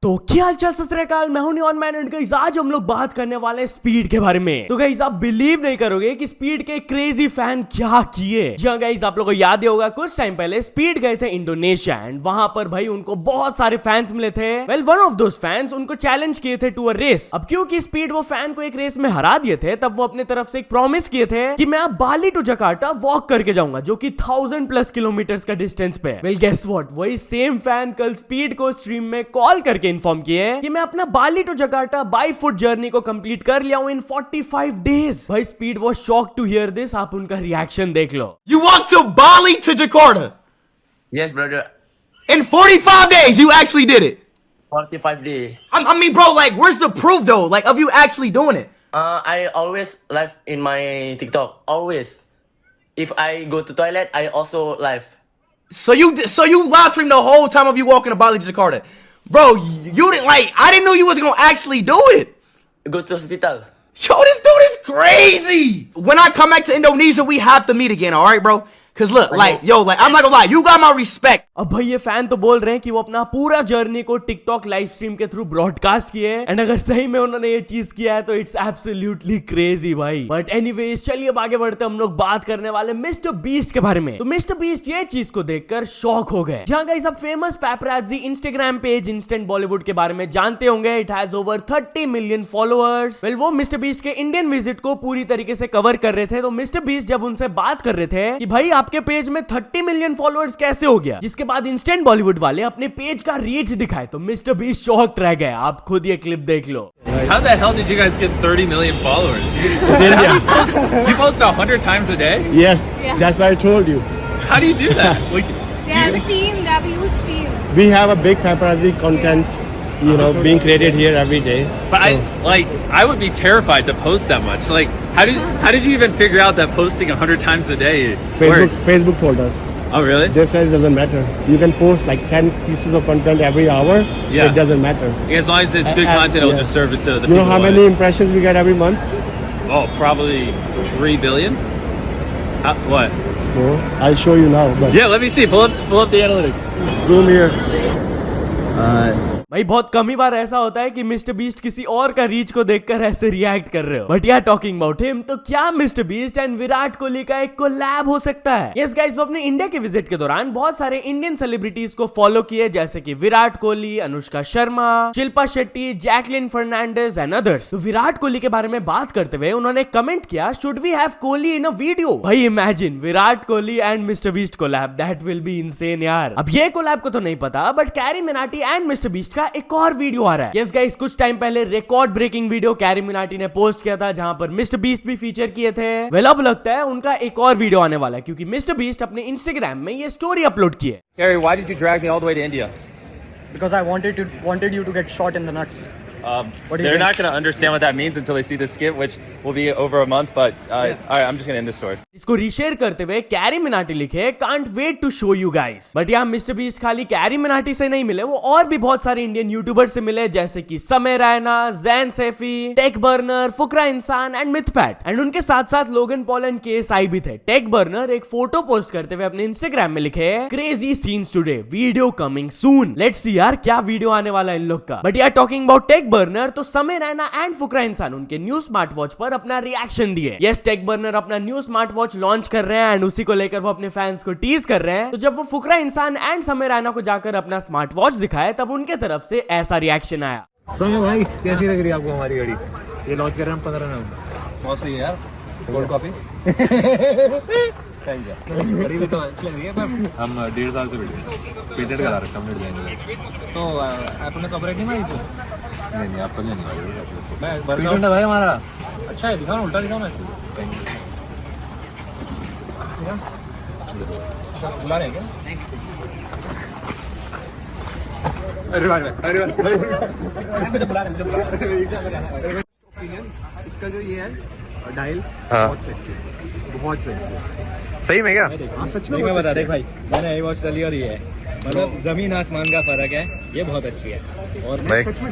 तो क्या हाल चाल सत श्री अकाल, मैं हूं नियॉन मैन एंड गाइस आज हम लोग बात करने वाले हैं स्पीड के बारे में। तो गाइस आप बिलीव नहीं करोगे कि स्पीड के क्रेजी फैन क्या किए। जी हाँ गाइस, आप लोगों को याद ही होगा कुछ टाइम पहले स्पीड गए थे इंडोनेशिया एंड वहां पर भाई उनको बहुत सारे फैंस मिले थे। Well one of those fans उनको चैलेंज किए थे टू अ रेस। अब क्योंकि स्पीड वो फैन को एक रेस में हरा दिए थे, तब वो अपने तरफ से एक प्रॉमिस किए थे कि मैं अब बाली टू जकार्ता वॉक करके जाऊंगा, जो कि 1000+ किलोमीटर का डिस्टेंस पे। वेल गेस व्हाट, वही सेम फैन कल स्पीड को स्ट्रीम में कॉल करके इन्फॉर्म किए कि मैं अपना Bali to Jakarta by foot journey को कंप्लीट कर लिया हूं इन 45 डेज। भाई speed was shocked to hear this. आप उनका रिएक्शन देख लो। You walked to Bali to Jakarta Yes, brother. in 45 days. You actually did it. 45 days. I mean, bro, like, where's the proof though? Like, of you actually doing it? I always live in my TikTok. Always. If I go to toilet, I also live. So you live streamed the whole time of you walking to Bali to Jakarta, bro. You didn't I didn't know you was gonna actually do it. Go to hospital. Yo, this dude is crazy. When I come back to Indonesia, we have to meet again, all right, bro? Cause look, like, yo, like, I'm not gonna lie, you got my respect. अब भाई ये fan तो बोल रहे हैं कि वो अपना पूरा जर्नी को टिकटॉक लाइव स्ट्रीम के थ्रू ब्रॉडकास्ट किए एंड अगर सही में उन्होंने ये चीज किया है तो इट्स एब्सोल्युटली क्रेजी भाई। बट एनीवेज चलिए अब आगे बढ़ते, हम लोग बात करने वाले मिस्टर बीस्ट के बारे में। तो मिस्टर बीस्ट ये चीज को देखकर शॉक हो गए। जहां गाइस आप famous paparazzi Instagram page instant Bollywood के बारे में जानते होंगे। It has over 30 million followers. Well वो मिस्टर बीस्ट के इंडियन विजिट को पूरी तरीके से कवर कर रहे थे। तो मिस्टर बीस्ट जब उनसे बात कर रहे थे कि भाई आपके पेज में 30 मिलियन फॉलोअर्स कैसे हो गया, जिसके बाद इंस्टेंट बॉलीवुड वाले अपने पेज का रीच दिखाए, तो मिस्टर बीस्ट शॉक्ड रह गए। आप खुद ये क्लिप देख लो। How the hell did you guys get 30 million followers? You post 100 times a day? Yes, that's why I told you. How do you do that? Like, They have a team, they have a huge team. We have a big paparazzi content, being created here every day. but I would be terrified to post that much. Like, how did you even figure out that posting 100 times a day works? Facebook told us. Oh, really? They said it doesn't matter. You can post like 10 pieces of content every hour. Yeah. It doesn't matter. As long as it's good content, it'll just serve it to the You people. know how who want many impressions we get every month? it. Oh, probably 3 billion. What? No, I'll show you now. But Yeah, let me see. Pull up the analytics. zoom here. भाई बहुत कम ही बार ऐसा होता है कि mister beast किसी और का reach को देखकर ऐसे रिएक्ट कर रहे हो। बट यार टॉकिंग अबाउट हिम, तो क्या mister beast and Virat Kohli का एक कोलैब हो सकता है? यस गाइस, वो अपने इंडिया के विजिट के दौरान बहुत सारे इंडियन सेलिब्रिटीज को फॉलो किए, जैसे कि विराट कोहली, अनुष्का शर्मा, शिल्पा शेट्टी, जैकलिन फर्नांडिस एंड अदर्स। तो विराट कोहली के बारे में बात करते हुए उन्होंने कमेंट किया, should we have Kohli in a video? भाई imagine Virat Kohli and Mister Beast collab, that will be insane यार। अब ये कोलैब को तो नहीं पता, but Carry Minati and Mister Beast का एक और वीडियो आ रहा है। यस गाइस, कुछ टाइम पहले record breaking video Carry Minati ने पोस्ट किया था, जहां पर मिस्टर बीस्ट भी फीचर किए थे। वेल अब लगता है उनका एक और वीडियो आने वाला है, क्योंकि मिस्टर बीस्ट अपने इंस्टाग्राम में ये स्टोरी अपलोड की है। Gary, why did you drag me all the way to India? Because I wanted you to get shot in the nuts. What do you They're think? not going to understand what that means until they see the skit, which will be over a month. But all right, I'm just going to end this story. इसको reshare करते हुए कैरी मिनाटी लिखे, can't wait to show you guys. But यहाँ mister Beast खाली कैरी मिनाटी से नहीं मिले, वो और भी बहुत सारे इंडियन यूट्यूबर से मिले, जैसे कि समय रैना, जैन सैफी, टेक बर्नर, फुकरा इंसान एंड मिथपैट। एंड उनके साथ साथ लोगन पॉल एंड KSI भी थे। टेक बर्नर एक फोटो पोस्ट करते हुए अपने इंस्टाग्राम में लिखे, crazy scenes today, video coming soon. Let's see यार क्या वीडियो आने वाला है इन लोग का। बट यार टॉकिंग अबाउट टेक बर्नर, तो समय रैना एंड फुकरा इंसान उनके न्यू स्मार्ट वॉच पर अपना रिएक्शन दिए। यस, टेक बर्नर अपना न्यू स्मार्ट वॉच लॉन्च कर रहे हैं एंड उसी को लेकर वो अपने फैंस को टीज कर रहे हैं। तो जब वो फुकरा इंसान एंड समय रैना को जाकर अपना स्मार्ट वॉच दिखाए, तब उनके तरफ से ऐसा रिएक्शन आया। समय भाई, कैसी लग रही है आपको हमारी गाड़ी? ये लॉन्च कर रहे हैं 15 नवंबर। बहुत सही है यार, कोल्ड कॉफी। गाड़ी भी तो अच्छी लग रही है, पर हम 1.5 साल से पेटेंट करा रखा हमने डिजाइन। तो आपने कॉपीराइट नहीं मारी इसमें? नहीं, आपको नहीं मालूम। मैं पेटेंट है भाई हमारा। अच्छा है, दिखाओ, उल्टा दिखाओ ना इसको। बुला रहे हैं क्या? अरे इसका जो ये है डायल, बहुत सेक्सी है। सही में क्या? हाँ, सच में मैं बता देख भाई, मैंने वॉच डाली और ये है मतलब जमीन आसमान का फर्क है, ये बहुत अच्छी है। और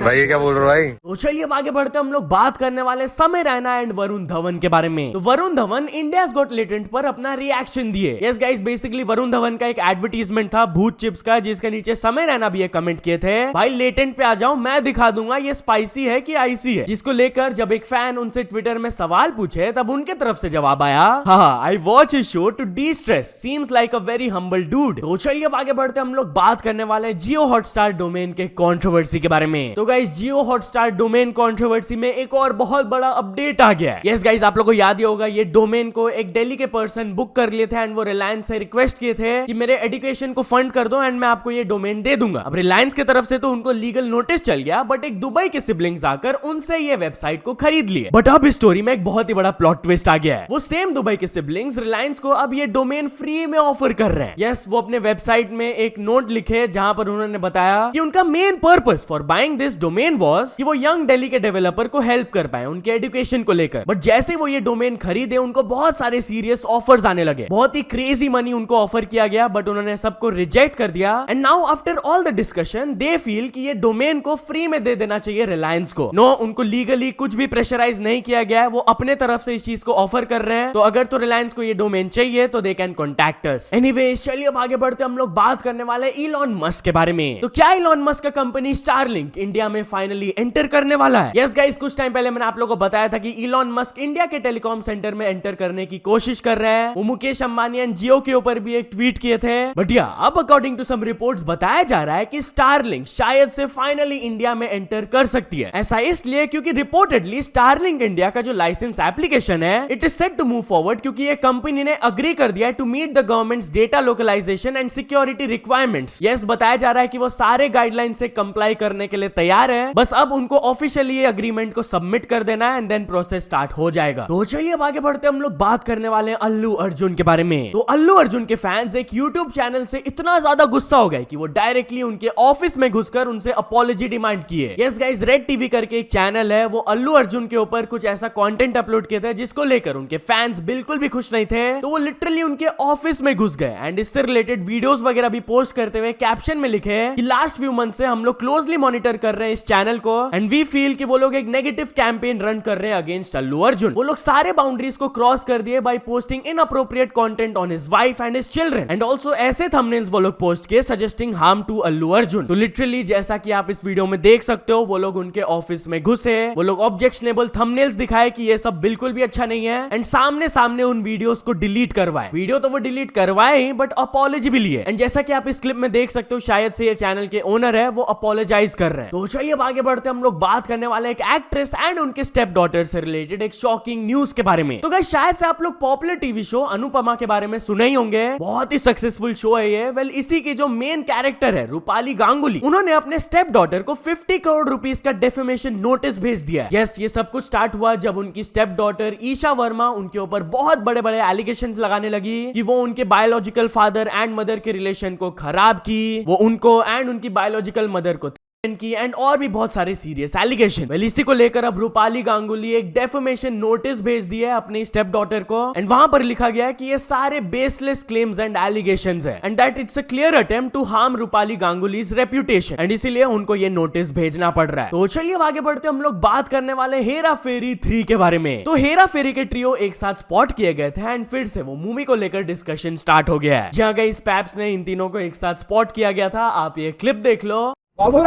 भाई ये क्या बोल रहे हो भाई? तो चलिए अब आगे बढ़ते हम लोग बात करने वाले समय रैना एंड वरुण धवन के बारे में। तो Varun Dhawan India's got latent पर अपना रिएक्शन दिए। Yes guys, basically Varun Dhawan का एक एडवर्टीजमेंट था भूत चिप्स का, जिसके नीचे समय रैना भी एक कमेंट किए थे, भाई लेटेंट पे आ जाओ, मैं दिखा दूंगा ये स्पाइसी है कि आईसी है। जिसको लेकर जब एक फैन उनसे ट्विटर में सवाल पूछे तब उनके तरफ से जवाब आया, हाँ I watch his show to destress, seems like a very humble dude. तो चलिए अब आगे बढ़ते हम लोग बात करने वाले जियो हॉटस्टार डोमेन के कंट्रोवर्सी के बारे में। तो गाइस, जियो हॉटस्टार डोमेन कंट्रोवर्सी में एक और बहुत बड़ा अपडेट आ गया है। यस गाइस, आप लोगों को याद ही होगा, ये डोमेन को एक दिल्ली के पर्सन बुक कर लिए थे एंड वो रिलायंस से रिक्वेस्ट किए थे कि मेरे एजुकेशन को फंड कर दो एंड मैं आपको ये डोमेन दे दूंगा। अब रिलायंस की तरफ से तो उनको लीगल नोटिस चल गया, बट एक दुबई के सिबलिंग्स आकर उनसे ये वेबसाइट को खरीद लिए। बट अब इस स्टोरी में एक बहुत ही बड़ा प्लॉट ट्विस्ट आ गया है। वो सेम दुबई के सिबलिंग्स रिलायंस को अब ये डोमेन फ्री में ऑफर कर रहे हैं। यस, वो अपने वेबसाइट में एक नोट लिखे जहां पर उन्होंने बताया कि उनका main purpose for buying this domain was कि वो यंग दिल्ली के डेवलपर को हेल्प कर पाए उनके एजुकेशन को लेकर। बट जैसे वो ये डोमेन खरीदे, उनको बहुत सारे सीरियस ऑफर्स आने लगे, बहुत ही क्रेजी मनी उनको ऑफर किया गया, बट उन्होंने सबको रिजेक्ट कर दिया। And now after all the discussion they feel कि ये डोमेन को फ्री में दे देना चाहिए रिलायंस को। नो, उनको लीगली कुछ भी प्रेशराइज नहीं किया गया है, वो अपने तरफ से इस चीज को ऑफर कर रहे हैं। तो अगर तो रिलायंस को ये डोमेन चाहिए तो they can contact us. Anyways, चलिए अब आगे बढ़ते हम लोग बात करने वाले इलॉन मस्क के बारे में। तो क्या इलॉन मस्क का कंपनी स्टारलिंक इंडिया में फाइनली एंटर करने वाला है? यस गाइस, कुछ टाइम पहले मैंने आप लोगों को बताया था कि इलॉन मस्क इंडिया के टेलीकॉम सेंटर में एंटर करने की कोशिश कर रहे हैं। वो मुकेश अंबानी एंड जियो के ऊपर भी एक ट्वीट किए थे। बट या अब अकॉर्डिंग टू सम रिपोर्ट्स बताया जा रहा है कि स्टारलिंक शायद से फाइनली इंडिया में एंटर कर सकती है। ऐसा इसलिए क्योंकि रिपोर्टेडली स्टारलिंक इंडिया का जो लाइसेंस एप्लीकेशन है, it is set to move forward, क्योंकि ये कंपनी ने अग्री कर दिया to meet the government's data localisation and security requirements. Yes, बताया जा रहा है कि वो सारे गाइडलाइन से कंप्लाई करने के लिए तैयार है, बस अब उनको ऑफिशियली ये अग्रीमेंट को सबमिट कर देना है एंड देन प्रोसेस स्टार्ट हो जाएगा। तो चलिए अब आगे बढ़ते हम लोग बात करने वाले हैं अल्लू अर्जुन के बारे में। तो अल्लू अर्जुन के फैंस एक यूट्यूब चैनल से इतना ज्यादा गुस्सा हो गए कि वो डायरेक्टली उनके ऑफिस में घुसकर उनसे अपॉलॉजी डिमांड किए। यस गाइस, रेड टीवी करके एक चैनल है, वो अल्लू अर्जुन के ऊपर कुछ ऐसा कंटेंट अपलोड किया था जिसको लेकर उनके फैंस बिल्कुल भी खुश नहीं थे। तो वो लिटरली उनके ऑफिस में घुस गए एंड इससे रिलेटेड वीडियोस वगैरह भी पोस्ट करते हुए कैप्शन में लिखे कि लास्ट फ्यू मंथ से हम लोग क्लोजली मॉनिटर कर रहे हैं इस चैनल को एंड वी फील कि वो लोग एक नेगेटिव कैंपेन रन कर रहे हैं अगेंस्ट अल्लू अर्जुन। वो लोग सारे बाउंड्रीज को क्रॉस कर दिए by posting inappropriate content on his wife and his children and also ऐसे थंबनेल्स वो लोग पोस्ट किए suggesting harm to Allu Arjun. तो लिटरली जैसा कि आप इस वीडियो में देख सकते हो, वो लोग उनके ऑफिस में घुसे, वो लोग ऑब्जेक्शनेबल थंबनेल्स दिखाए कि ये सब बिल्कुल भी अच्छा नहीं है एंड सामने सामने उन वीडियोस को डिलीट करवाए। वीडियो तो वो डिलीट करवाए ही, बट अपॉलॉजी भी लिए एंड जैसा कि आप इस क्लिप में देख सकते हो, शायद से ये चैनल के ओनर है, वो अपॉलोजाइज कर रहे हैं। तो चलिए अब आगे बढ़ते हम लोग बात करने वाले एक एक्ट्रेस एंड उनके स्टेप डॉटर से रिलेटेड एक शॉकिंग न्यूज के बारे में। तो गाइस, शायद से आप लोग पॉपुलर टीवी शो अनुपमा के बारे में सुने ही होंगे, बहुत ही सक्सेसफुल शो है ये। वेल, इसी की जो मेन कैरेक्टर है रूपाली गांगुली, उन्होंने अपने स्टेप डॉटर को 50 करोड़ रुपीस का डेफेमेशन नोटिस भेज दिया। यस, ये सब कुछ स्टार्ट हुआ जब उनकी स्टेप डॉटर ईशा वर्मा उनके ऊपर बहुत बड़े बड़े एलिगेशंस लगाने लगी कि वो उनके बायोलॉजिकल फादर एंड मदर के रिलेशन को खराब की, वो उनको एंड उनकी बायोलॉजिकल मदर को की एंड और भी बहुत सारे सीरियस एलिगेशन। वेल, इसी को लेकर अब रूपाली गांगुली एक डेफेमेशन नोटिस भेज दिया है अपनी स्टेप डॉटर को एंड वहां पर लिखा गया है कि ये सारे बेसलेस क्लेम्स एंड एलिगेशंस है and that it's a clear attempt to harm Rupali Ganguly's reputation and इसीलिए उनको ये नोटिस भेजना पड़ रहा है। तो चलिए अब आगे बढ़ते हम लोग बात करने वाले हेरा फेरी 3 के बारे में। तो हेरा फेरी के ट्रियो एक साथ स्पॉट किए गए थे एंड फिर से वो मूवी को लेकर डिस्कशन स्टार्ट हो गया है। जहां गाइस पैप्स ने इन तीनों को एक साथ स्पॉट किया गया था, आप ये क्लिप देख लो। बाबू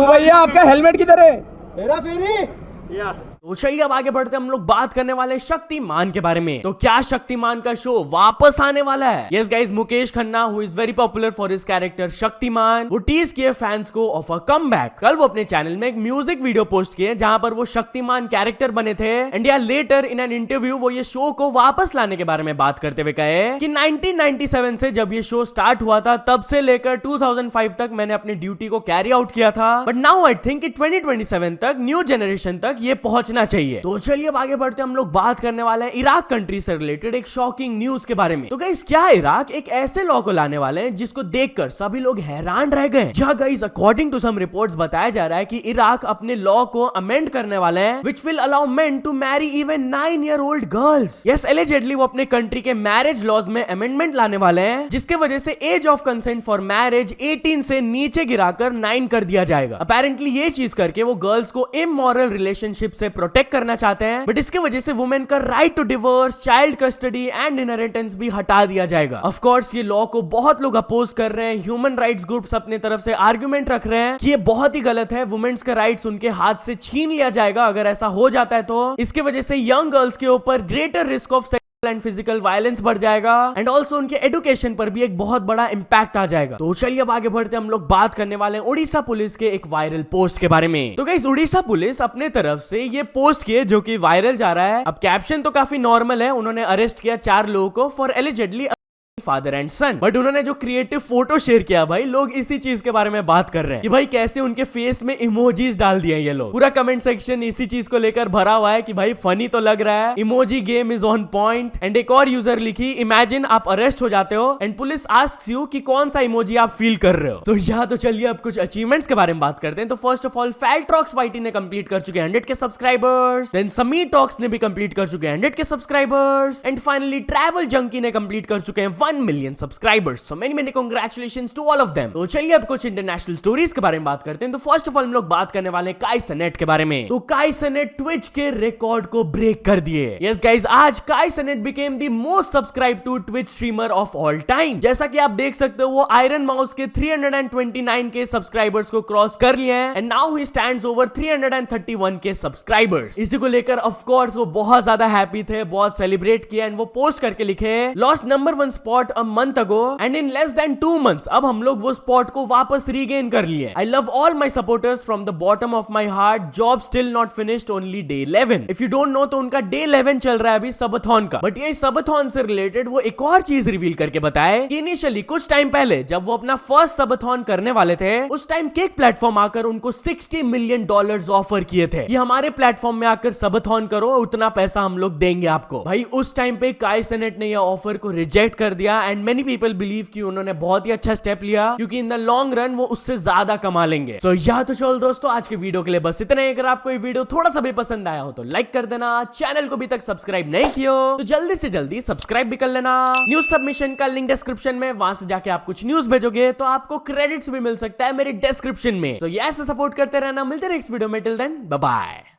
भैया आपका हेलमेट किधर है? हेरा फेरी। तो चलिए अब आगे बढ़ते हम लोग बात करने वाले शक्तिमान के बारे में। तो क्या शक्तिमान का शो वापस आने वाला है? Yes guys, Mukesh Khanna who is very popular for his character Shaktimaan, वो टीज किए फैंस को ऑफ अ कमबैक। कल वो अपने चैनल में एक म्यूजिक वीडियो पोस्ट किए जहां पर वो शक्तिमान कैरेक्टर बने थे एंड या लेटर इन एन इंटरव्यू वो ये शो को वापस लाने के बारे में बात करते हुए कहे कि 1997 से जब ये शो स्टार्ट हुआ था तब से लेकर 2005 तक मैंने अपनी ड्यूटी को कैरी आउट किया था, बट नाउ आई थिंक 2027 तक न्यू जनरेशन तक ये पहुंचने सोचना चाहिए। तो चलिए अब आगे बढ़ते हम लोग बात करने वाले हैं इराक कंट्री से रिलेटेड एक शॉकिंग न्यूज के बारे में। तो गाइस क्या इराक एक ऐसे लॉ को लाने वाले हैं जिसको देखकर सभी लोग हैरान रह गए। जहाँ guys according to some reports बताया जा रहा है कि इराक अपने लॉ को अमेंड करने वाले हैं which will allow men to marry even 9-year-old girls. Yes, allegedly वो अपने कंट्री के मैरिज लॉज में अमेंडमेंट लाने वाले हैं जिसके वजह से age of consent for marriage 18 से नीचे गिराकर 9 कर दिया जाएगा। अपेरेंटली ये चीज करके वो गर्ल्स को इमोरल रिलेशनशिप से प्रोटेक्ट करना चाहते हैं, बट इसके वजह से वुमेन का right to divorce, child custody and inheritance भी हटा दिया जाएगा। ऑफ कोर्स ये लॉ को बहुत लोग अपोज कर रहे हैं। ह्यूमन राइट्स ग्रुप्स अपने तरफ से आर्गुमेंट रख रहे हैं कि ये बहुत ही गलत है, वुमेन्स का राइट्स उनके हाथ से छीन लिया जाएगा अगर ऐसा हो जाता है तो। इसके वजह से यंग गर्ल्स के ऊपर greater risk of and physical violence बढ़ जाएगा एंड ऑल्सो उनके एजुकेशन पर भी एक बहुत बड़ा इंपैक्ट आ जाएगा। तो चलिए अब आगे बढ़ते हम लोग बात करने वाले हैं उड़ीसा पुलिस के एक वायरल पोस्ट के बारे में। तो गाइस उड़ीसा पुलिस अपने तरफ से ये पोस्ट किए जो कि वायरल जा रहा है। अब कैप्शन तो काफी नॉर्मल है, उन्होंने अरेस्ट किया 4 लोगों को for allegedly father and son, but उन्होंने जो क्रिएटिव फोटो शेयर किया भाई, लोग इसी चीज के बारे में बात कर रहे हैं कि भाई कैसे उनके फेस में इमोजीज डाल दिए ये लोग। पूरा कमेंट सेक्शन इसी चीज को लेकर भरा हुआ है कि भाई फनी तो लग रहा है, emoji game is on point. And एक और यूजर लिखी, इमेजिन आप अरेस्ट हो जाते हो एंड पुलिस आस्क्स यू कि कौन सा इमोजी आप फील कर रहे हो। तो यहाँ तो चलिए अब कुछ अचीवमेंट्स के बारे में बात करते हैं। तो फर्स्ट ऑफ ऑल फैल्ट्रॉक्स वाइटी ने कंप्लीट कर चुके हैं 100 के सब्सक्राइबर्स। देन समीर टॉक्स ने भी कंप्लीट कर चुके हैं 100 के subscribers. And finally travel junkie ने कंप्लीट कर चुके हैं 1 million subscribers. So many congratulations to all of them। तो चलिए अब कुछ इंटरनेशनल स्टोरीज के बारे में बात करते हैं। तो फर्स्ट ऑफ ऑल हम लोग बात करने वाले हैं काई सनेट के बारे में। तो काई सनेट ट्विच के रिकॉर्ड को ब्रेक कर दिए। यस गाइस, आज Kai Cenat became the most subscribe to Twitch streamer of all time. जैसा कि आप देख सकते हो वो आयरन माउस के 329 के सब्सक्राइबर्स को क्रॉस कर लिए हैं and now he stands over 331 के सब्सक्राइबर्स। इसी को लेकर ऑफ कोर्स वो बहुत ज्यादा हैप्पी थे, बहुत सेलिब्रेट किया एंड वो पोस्ट करके लिखे lost number 1 spot a month ago and in less than 2 months अब हम लोग वो स्पॉट को वापस रीगेन कर लिए। I love all my supporters from the bottom of my heart, job still not finished, only day 11। If you don't know तो उनका डे 11 चल रहा है अभी सबथॉन का। बट ये सबथॉन से रिलेटेड वो एक और चीज रिवील करके बताए कि इनिशियली कुछ टाइम पहले जब वो अपना फर्स्ट सबथॉन करने वाले थे उस टाइम केक प्लेटफॉर्म आकर उनको $60 million ऑफर किए थे कि हमारे प्लेटफॉर्म में आकर सबथॉन करो, उतना पैसा हम लोग देंगे आपको। भाई उस टाइम पे काई सनेट ने यह ऑफर को रिजेक्ट कर दिया एंड मेनी पीपल बिलीव कि उन्होंने बहुत ही अच्छा स्टेप लिया क्योंकि इन द लॉन्ग रन वो उससे ज्यादा कमा लेंगे। सो या तो चलो दोस्तों आज के वीडियो के लिए बस इतना ही। अगर आपको ये वीडियो थोड़ा सा भी पसंद आया हो तो लाइक कर देना, चैनल को अभी तक सब्सक्राइब नहीं किया तो जल्दी से जल्दी सब्सक्राइब भी कर लेना। न्यूज सबमिशन का लिंक डिस्क्रिप्शन में, वहां से जाके आप कुछ न्यूज भेजोगे तो आपको क्रेडिट्स भी मिल सकता है मेरे डिस्क्रिप्शन में। तो ऐसे सपोर्ट करते रहना, मिलते हैं नेक्स्ट वीडियो में। Till then bye bye.